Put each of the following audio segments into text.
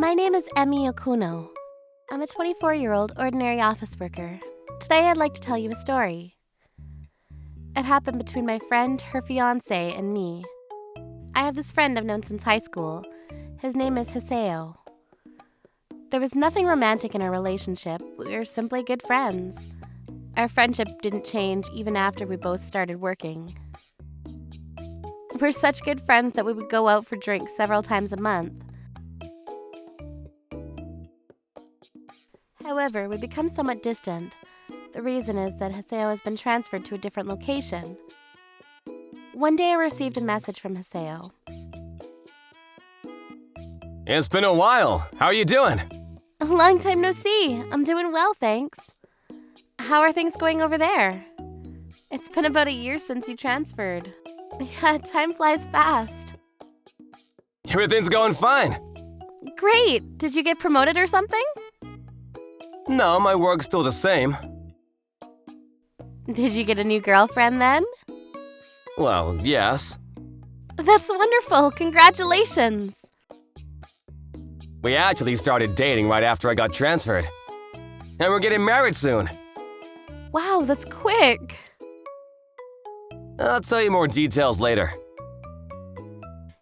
My name is Emi Okuno. I'm a 24-year-old ordinary office worker. Today I'd like to tell you a story. It happened between my friend, her fiancé, and me. I have this friend I've known since high school. His name is Hiseo. There was nothing romantic in our relationship. We were simply good friends. Our friendship didn't change even after we both started working. We're such good friends that we would go out for drinks several times a month. However, we become somewhat distant. The reason is that Hiseo has been transferred to a different location. One day I received a message from Hiseo. It's been a while. How are you doing? A long time no see. I'm doing well, thanks. How are things going over there? It's been about a year since you transferred. Yeah, time flies fast. Everything's going fine. Great! Did you get promoted or something? No, my work's still the same. Did you get a new girlfriend then? Well, yes. That's wonderful! Congratulations! We actually started dating right after I got transferred. And we're getting married soon. Wow, that's quick! I'll tell you more details later.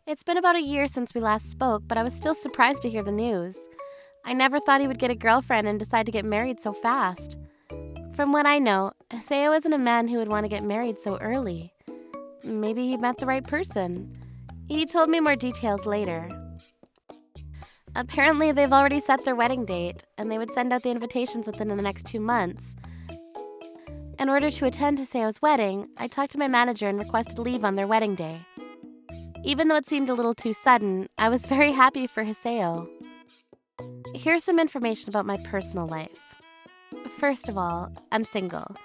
It's been about a year since we last spoke, but I was still surprised to hear the news. I never thought he would get a girlfriend and decide to get married so fast. From what I know, Hiseo isn't a man who would want to get married so early. Maybe he met the right person. He told me more details later. Apparently, they've already set their wedding date, and they would send out the invitations within the next 2 months. In order to attend Hiseo's wedding, I talked to my manager and requested leave on their wedding day. Even though it seemed a little too sudden, I was very happy for Hiseo. Here's some information about my personal life. First of all, I'm single.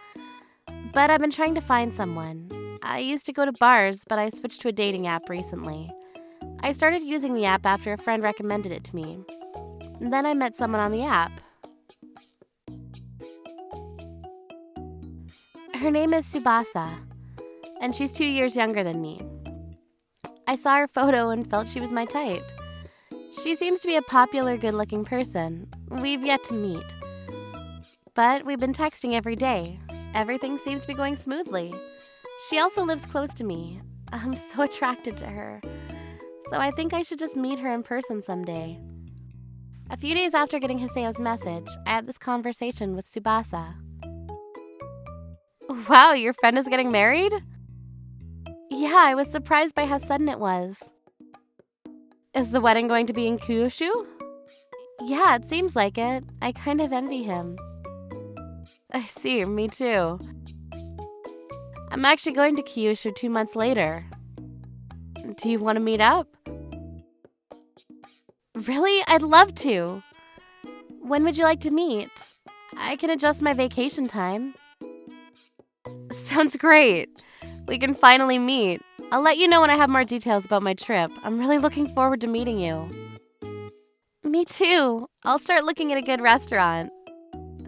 But I've been trying to find someone. I used to go to bars, but I switched to a dating app recently. I started using the app after a friend recommended it to me. Then I met someone on the app. Her name is Tsubasa, and she's 2 years younger than me. I saw her photo and felt she was my type. She seems to be a popular, good-looking person. We've yet to meet. But we've been texting every day. Everything seems to be going smoothly. She also lives close to me. I'm so attracted to her. So I think I should just meet her in person someday. A few days after getting Hiseo's message, I had this conversation with Tsubasa. Wow, your friend is getting married? Yeah, I was surprised by how sudden it was. Is the wedding going to be in Kyushu? Yeah, it seems like it. I kind of envy him. I see, me too. I'm actually going to Kyushu 2 months later. Do you want to meet up? Really? I'd love to. When would you like to meet? I can adjust my vacation time. Sounds great. We can finally meet. I'll let you know when I have more details about my trip. I'm really looking forward to meeting you. Me too. I'll start looking at a good restaurant.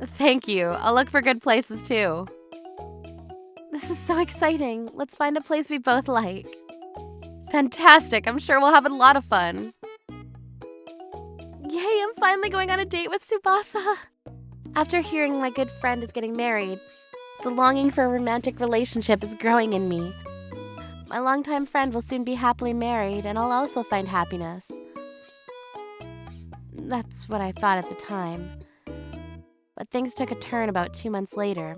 Thank you. I'll look for good places too. This is so exciting. Let's find a place we both like. Fantastic. I'm sure we'll have a lot of fun. Yay, I'm finally going on a date with Tsubasa. After hearing my good friend is getting married, the longing for a romantic relationship is growing in me. My longtime friend will soon be happily married, and I'll also find happiness. That's what I thought at the time. But things took a turn about 2 months later.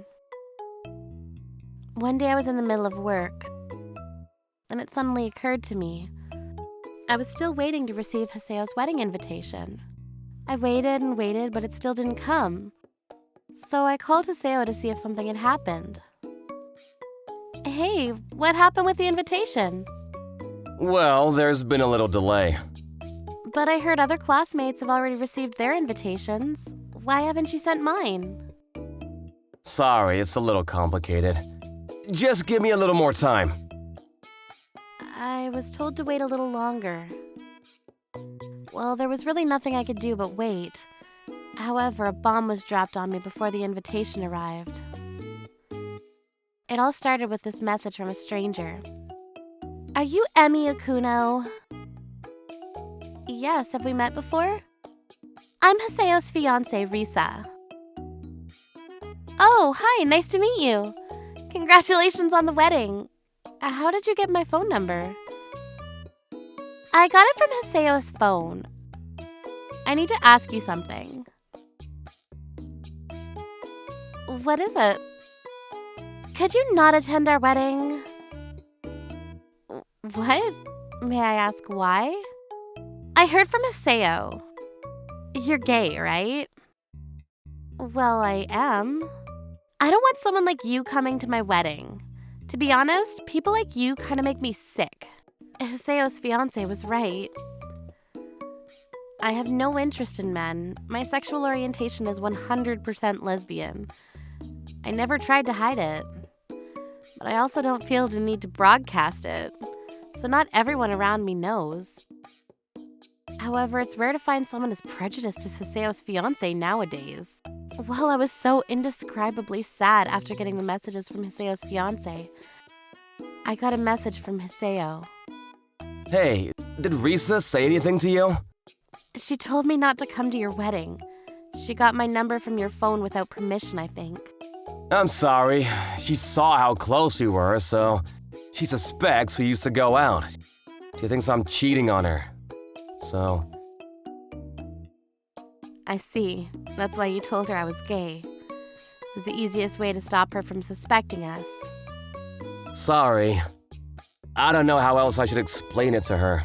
One day I was in the middle of work, and it suddenly occurred to me. I was still waiting to receive Hiseo's wedding invitation. I waited and waited, but it still didn't come. So I called Hiseo to see if something had happened. Hey, what happened with the invitation? Well, there's been a little delay. But I heard other classmates have already received their invitations. Why haven't you sent mine? Sorry, it's a little complicated. Just give me a little more time. I was told to wait a little longer. Well, there was really nothing I could do but wait. However, a bomb was dropped on me before the invitation arrived. It all started with this message from a stranger. Are you Emi Okuno? Yes, have we met before? I'm Haseo's fiancée, Risa. Oh, hi, nice to meet you. Congratulations on the wedding. How did you get my phone number? I got it from Haseo's phone. I need to ask you something. What is it? Could you not attend our wedding? What? May I ask why? I heard from Haseo. You're gay, right? Well, I am. I don't want someone like you coming to my wedding. To be honest, people like you kind of make me sick. Haseo's fiancé was right. I have no interest in men. My sexual orientation is 100% lesbian. I never tried to hide it. But I also don't feel the need to broadcast it. So not everyone around me knows. However, it's rare to find someone as prejudiced as Haseo's fiancé nowadays. Well, I was so indescribably sad after getting the messages from Haseo's fiancé. I got a message from Haseo. Hey, did Risa say anything to you? She told me not to come to your wedding. She got my number from your phone without permission, I think. I'm sorry. She saw how close we were, so she suspects we used to go out. She thinks I'm cheating on her. So... I see. That's why you told her I was gay. It was the easiest way to stop her from suspecting us. Sorry. I don't know how else I should explain it to her.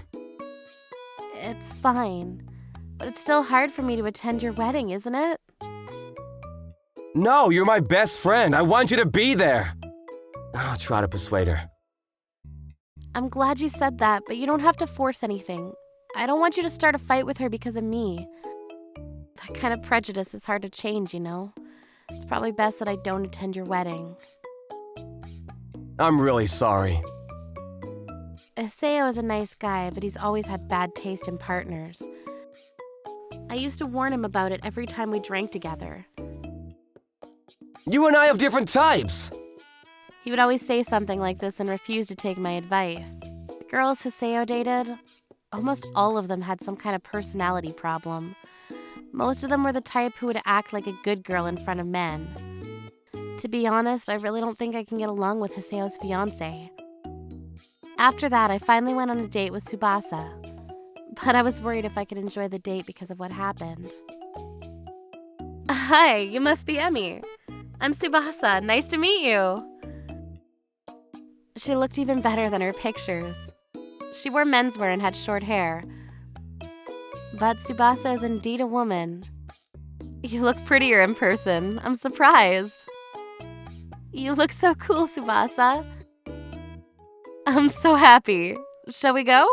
It's fine. But it's still hard for me to attend your wedding, isn't it? No, you're my best friend. I want you to be there. I'll try to persuade her. I'm glad you said that, but you don't have to force anything. I don't want you to start a fight with her because of me. That kind of prejudice is hard to change, you know? It's probably best that I don't attend your wedding. I'm really sorry. Haseo is a nice guy, but he's always had bad taste in partners. I used to warn him about it every time we drank together. You and I have different types. He would always say something like this and refuse to take my advice. The girls Haseo dated, almost all of them had some kind of personality problem. Most of them were the type who would act like a good girl in front of men. To be honest, I really don't think I can get along with Haseo's fiancé. After that, I finally went on a date with Tsubasa. But I was worried if I could enjoy the date because of what happened. Hi, you must be Emmy. I'm Tsubasa. Nice to meet you. She looked even better than her pictures. She wore menswear and had short hair. But Tsubasa is indeed a woman. You look prettier in person. I'm surprised. You look so cool, Tsubasa. I'm so happy. Shall we go?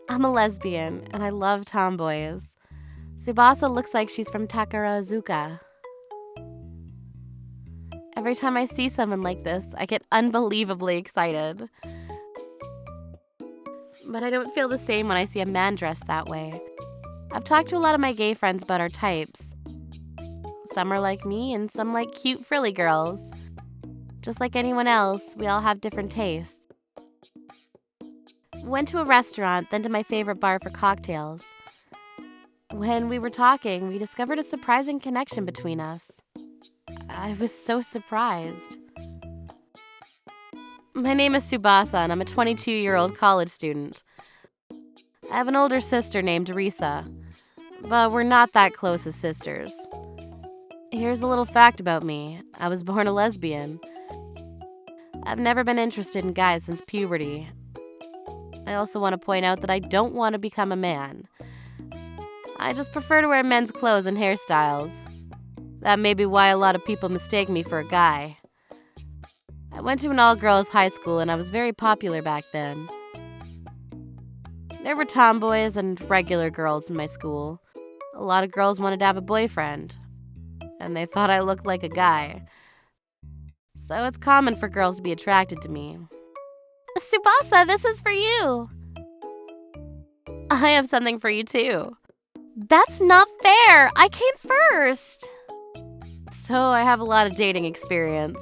I'm a lesbian, and I love tomboys. Tsubasa looks like she's from Takarazuka. Every time I see someone like this, I get unbelievably excited. But I don't feel the same when I see a man dressed that way. I've talked to a lot of my gay friends about our types. Some are like me, and some like cute frilly girls. Just like anyone else, we all have different tastes. Went to a restaurant, then to my favorite bar for cocktails. When we were talking, we discovered a surprising connection between us. I was so surprised. My name is Tsubasa, and I'm a 22-year-old college student. I have an older sister named Risa, but we're not that close as sisters. Here's a little fact about me. I was born a lesbian. I've never been interested in guys since puberty. I also want to point out that I don't want to become a man. I just prefer to wear men's clothes and hairstyles. That may be why a lot of people mistake me for a guy. I went to an all-girls high school and I was very popular back then. There were tomboys and regular girls in my school. A lot of girls wanted to have a boyfriend, and they thought I looked like a guy. So it's common for girls to be attracted to me. Tsubasa, this is for you. I have something for you too. That's not fair. I came first. So I have a lot of dating experience.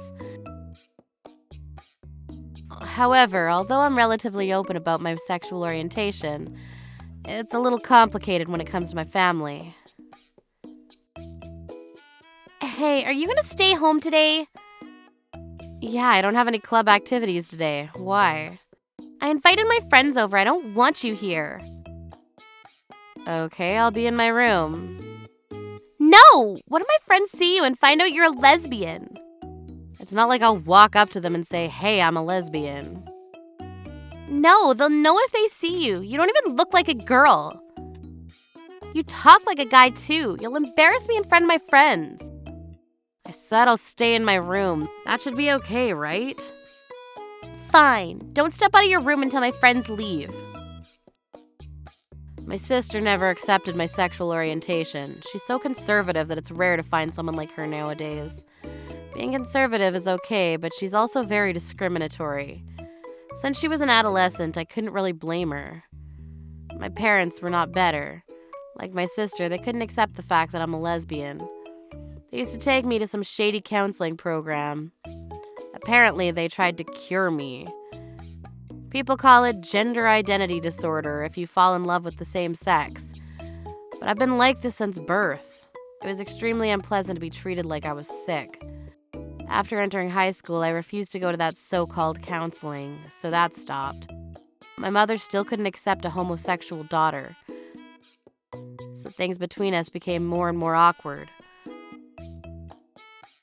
However, although I'm relatively open about my sexual orientation, It's a little complicated when it comes to my family. Hey, are you gonna stay home today? Yeah, I don't have any club activities today. Why? I invited my friends over. I don't want you here. Okay, I'll be in my room. No! What if my friends see you and find out you're a lesbian? It's not like I'll walk up to them and say, hey, I'm a lesbian. No, they'll know if they see you. You don't even look like a girl. You talk like a guy too. You'll embarrass me in front of my friends. I said I'll stay in my room. That should be okay, right? Fine. Don't step out of your room until my friends leave. My sister never accepted my sexual orientation. She's so conservative that it's rare to find someone like her nowadays. Being conservative is okay, but she's also very discriminatory. Since she was an adolescent, I couldn't really blame her. My parents were not better. Like my sister, they couldn't accept the fact that I'm a lesbian. They used to take me to some shady counseling program. Apparently, they tried to cure me. People call it gender identity disorder if you fall in love with the same sex. But I've been like this since birth. It was extremely unpleasant to be treated like I was sick. After entering high school, I refused to go to that so-called counseling, so that stopped. My mother still couldn't accept a homosexual daughter. So things between us became more and more awkward.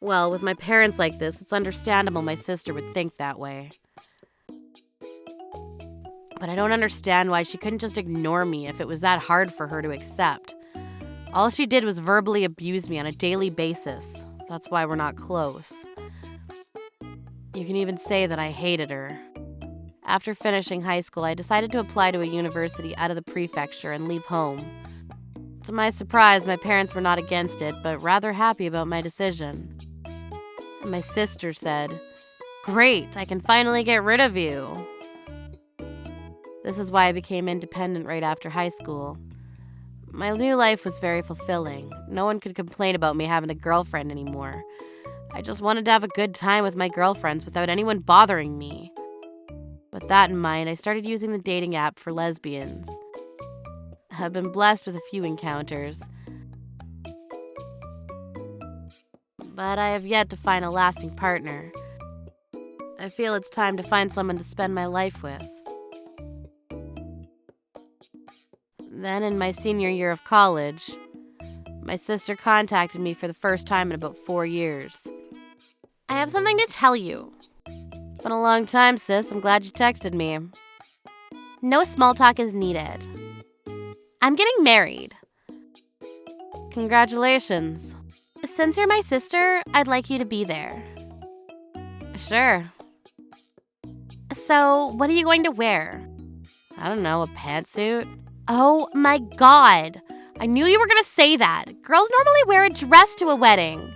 Well, with my parents like this, it's understandable my sister would think that way. But I don't understand why she couldn't just ignore me if it was that hard for her to accept. All she did was verbally abuse me on a daily basis. That's why we're not close. You can even say that I hated her. After finishing high school, I decided to apply to a university out of the prefecture and leave home. To my surprise, my parents were not against it, but rather happy about my decision. And my sister said, "Great, I can finally get rid of you." This is why I became independent right after high school. My new life was very fulfilling. No one could complain about me having a girlfriend anymore. I just wanted to have a good time with my girlfriends without anyone bothering me. With that in mind, I started using the dating app for lesbians. I've been blessed with a few encounters, but I have yet to find a lasting partner. I feel it's time to find someone to spend my life with. Then in my senior year of college, my sister contacted me for the first time in about 4 years. I have something to tell you. It's been a long time, sis. I'm glad you texted me. No small talk is needed. I'm getting married. Congratulations. Since you're my sister, I'd like you to be there. Sure. So, what are you going to wear? I don't know, a pantsuit? Oh my god. I knew you were going to say that. Girls normally wear a dress to a wedding.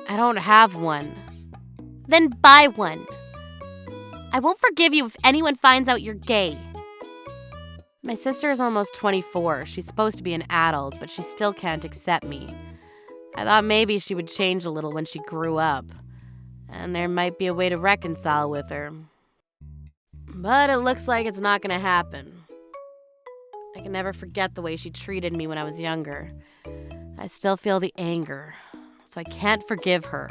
I don't have one. Then buy one. I won't forgive you if anyone finds out you're gay. My sister is almost 24. She's supposed to be an adult, but she still can't accept me. I thought maybe she would change a little when she grew up, and there might be a way to reconcile with her. But it looks like it's not going to happen. I can never forget the way she treated me when I was younger. I still feel the anger, so I can't forgive her.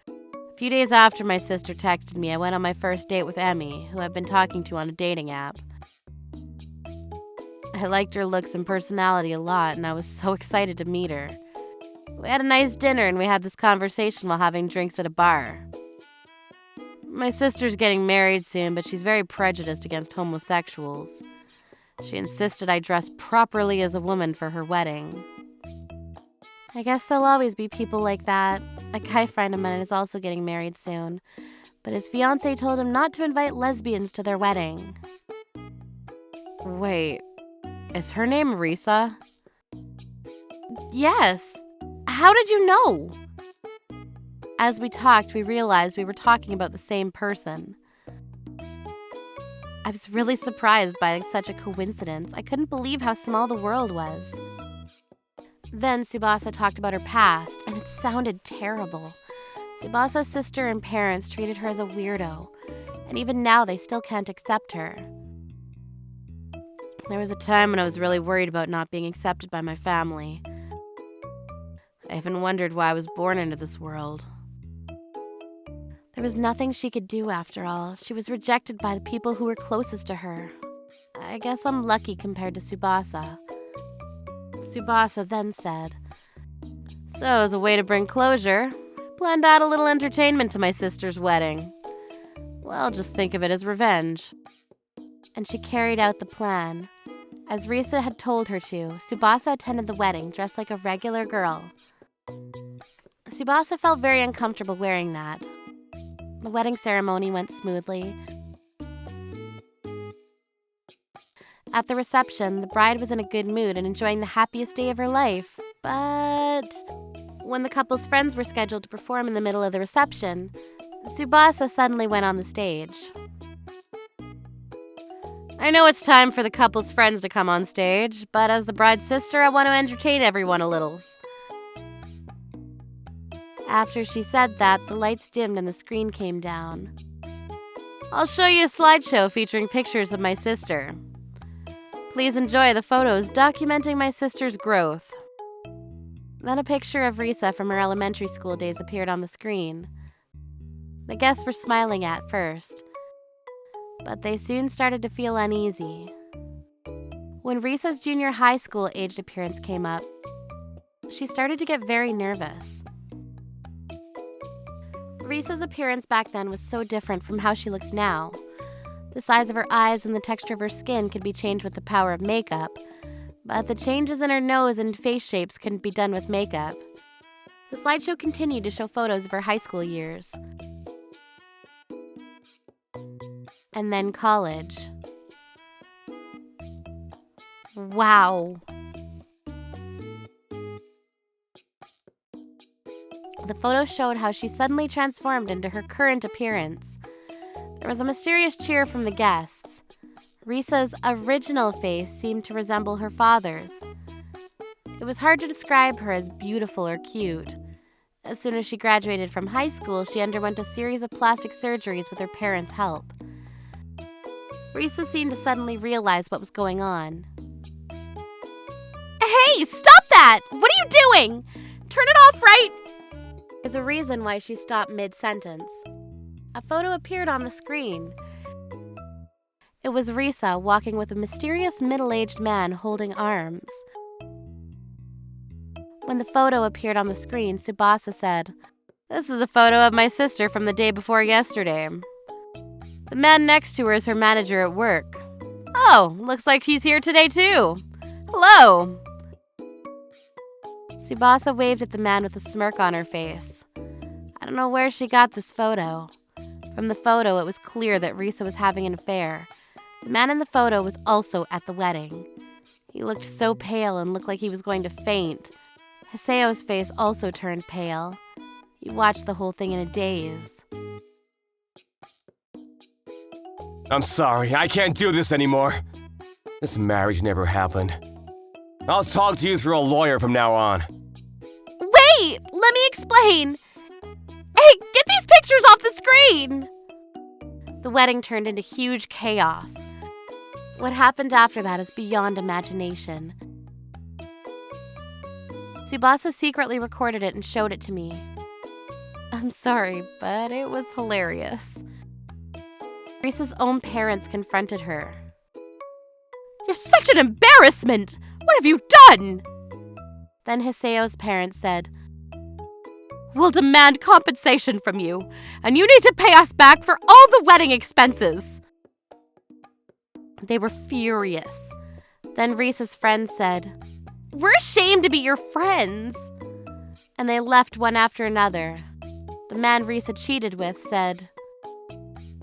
A few days after my sister texted me, I went on my first date with Emmy, who I've been talking to on a dating app. I liked her looks and personality a lot, and I was so excited to meet her. We had a nice dinner, and we had this conversation while having drinks at a bar. My sister's getting married soon, but she's very prejudiced against homosexuals. She insisted I dress properly as a woman for her wedding. I guess there'll always be people like that. A guy friend of mine is also getting married soon, but his fiancée told him not to invite lesbians to their wedding. Wait, is her name Risa? Yes. How did you know? As we talked, we realized we were talking about the same person. I was really surprised by such a coincidence. I couldn't believe how small the world was. Then Tsubasa talked about her past, and it sounded terrible. Tsubasa's sister and parents treated her as a weirdo, and even now they still can't accept her. There was a time when I was really worried about not being accepted by my family. I even wondered why I was born into this world. There was nothing she could do after all. She was rejected by the people who were closest to her. I guess I'm lucky compared to Tsubasa. Tsubasa then said, "So, as a way to bring closure, I planned out a little entertainment to my sister's wedding. Well, just think of it as revenge." And she carried out the plan. As Risa had told her to, Tsubasa attended the wedding dressed like a regular girl. Tsubasa felt very uncomfortable wearing that. The wedding ceremony went smoothly. At the reception, the bride was in a good mood and enjoying the happiest day of her life. But when the couple's friends were scheduled to perform in the middle of the reception, Tsubasa suddenly went on the stage. "I know it's time for the couple's friends to come on stage, but as the bride's sister, I want to entertain everyone a little." After she said that, the lights dimmed and the screen came down. "I'll show you a slideshow featuring pictures of my sister. Please enjoy the photos documenting my sister's growth." Then a picture of Risa from her elementary school days appeared on the screen. The guests were smiling at first, but they soon started to feel uneasy. When Risa's junior high school aged appearance came up, she started to get very nervous. Risa's appearance back then was so different from how she looks now. The size of her eyes and the texture of her skin could be changed with the power of makeup, but the changes in her nose and face shapes couldn't be done with makeup. The slideshow continued to show photos of her high school years. And then college. Wow. The photo showed how she suddenly transformed into her current appearance. There was a mysterious cheer from the guests. Risa's original face seemed to resemble her father's. It was hard to describe her as beautiful or cute. As soon as she graduated from high school, she underwent a series of plastic surgeries with her parents' help. Risa seemed to suddenly realize what was going on. "Hey, stop that! What are you doing? Turn it off right!" There's a reason why she stopped mid-sentence. A photo appeared on the screen. It was Risa walking with a mysterious middle-aged man holding arms. When the photo appeared on the screen, Tsubasa said, "This is a photo of my sister from the day before yesterday. The man next to her is her manager at work. Oh, looks like he's here today too. Hello." Tsubasa waved at the man with a smirk on her face. I don't know where she got this photo. From the photo, it was clear that Risa was having an affair. The man in the photo was also at the wedding. He looked so pale and looked like he was going to faint. Haseo's face also turned pale. He watched the whole thing in a daze. I'm sorry, I can't do this anymore. This marriage never happened. I'll talk to you through a lawyer from now on. Wait! Let me explain! Hey, get these pictures off the screen! The wedding turned into huge chaos. What happened after that is beyond imagination. Tsubasa secretly recorded it and showed it to me. I'm sorry, but it was hilarious. Risa's own parents confronted her. You're such an embarrassment! What have you done? Then Haseo's parents said, We'll demand compensation from you, and you need to pay us back for all the wedding expenses. They were furious. Then Risa's friends said, We're ashamed to be your friends. And they left one after another. The man Risa cheated with said,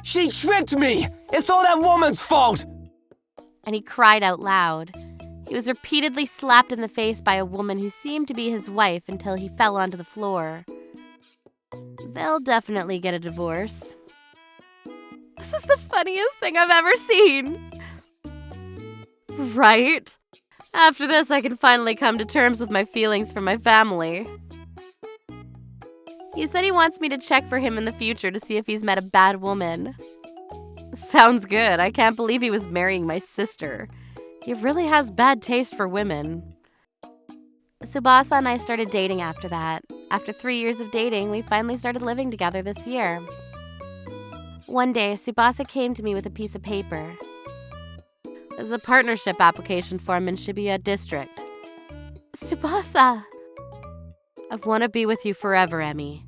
She tricked me! It's all that woman's fault! And he cried out loud. He was repeatedly slapped in the face by a woman who seemed to be his wife until he fell onto the floor. They'll definitely get a divorce. This is the funniest thing I've ever seen. Right? After this, I can finally come to terms with my feelings for my family. He said he wants me to check for him in the future to see if he's met a bad woman. Sounds good. I can't believe he was marrying my sister. He really has bad taste for women. Tsubasa and I started dating after that. After 3 years of dating, we finally started living together this year. One day, Tsubasa came to me with a piece of paper. This is a partnership application form in Shibuya District. Tsubasa! I want to be with you forever, Emmy.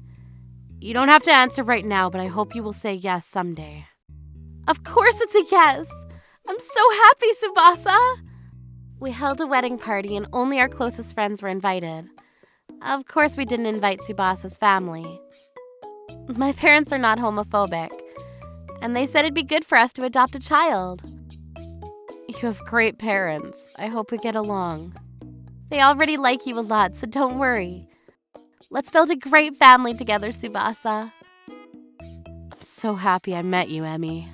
You don't have to answer right now, but I hope you will say yes someday. Of course it's a yes! I'm so happy, Tsubasa! We held a wedding party and only our closest friends were invited. Of course we didn't invite Tsubasa's family. My parents are not homophobic, and they said it'd be good for us to adopt a child. You have great parents. I hope we get along. They already like you a lot, so don't worry. Let's build a great family together, Tsubasa. I'm so happy I met you, Emmy.